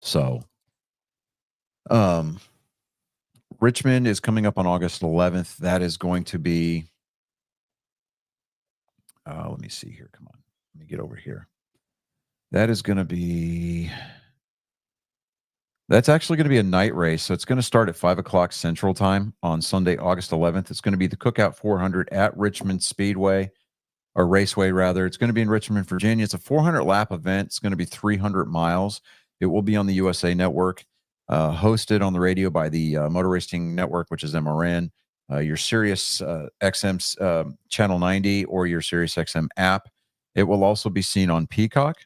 So, um, Richmond is coming up on August 11th. That is going to be, let me see here. Come on. Let me get over here. That is going to be, that's actually going to be a night race. So it's going to start at 5 o'clock Central Time on Sunday, August 11th. It's going to be the Cookout 400 at Richmond Speedway, or Raceway rather. It's going to be in Richmond, Virginia. It's a 400 lap event. It's going to be 300 miles. It will be on the USA Network, hosted on the radio by the Motor Racing Network, which is MRN, your Sirius XM Channel 90, or your Sirius XM app. It will also be seen on Peacock.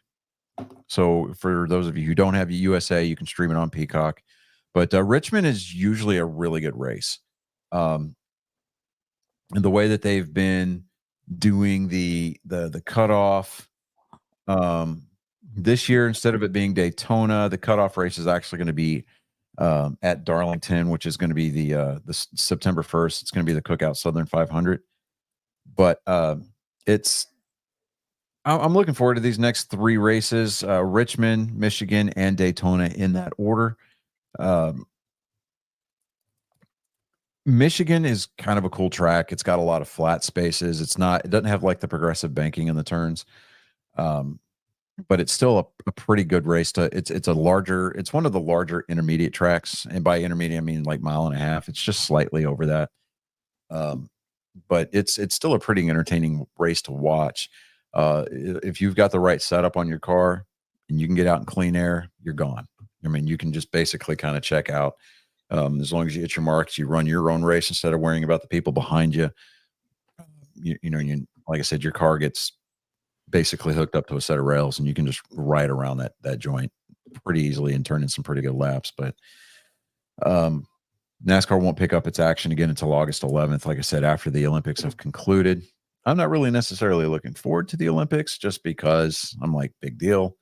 So for those of you who don't have USA, you can stream it on Peacock. But Richmond is usually a really good race. And the way that they've been doing the cutoff this year, instead of it being Daytona, the cutoff race is actually going to be at Darlington, which is going to be the September 1st. It's going to be the Cookout Southern 500. But I'm looking forward to these next three races: Richmond, Michigan, and Daytona, in that order. Michigan is kind of a cool track. It's got a lot of flat spaces. It doesn't have like the progressive banking in the turns. But it's still a pretty good race. It's one of the larger intermediate tracks. And by intermediate, I mean like 1.5 miles. It's just slightly over that. But it's still a pretty entertaining race to watch. If you've got the right setup on your car and you can get out in clean air, you're gone. I mean, you can just basically kind of check out. As long as you hit your marks, you run your own race instead of worrying about the people behind you. Like I said, your car gets basically hooked up to a set of rails, and you can just ride around that joint pretty easily and turn in some pretty good laps. But NASCAR won't pick up its action again until August 11th. Like I said, after the Olympics have concluded. I'm not really necessarily looking forward to the Olympics, just because I'm like, big deal.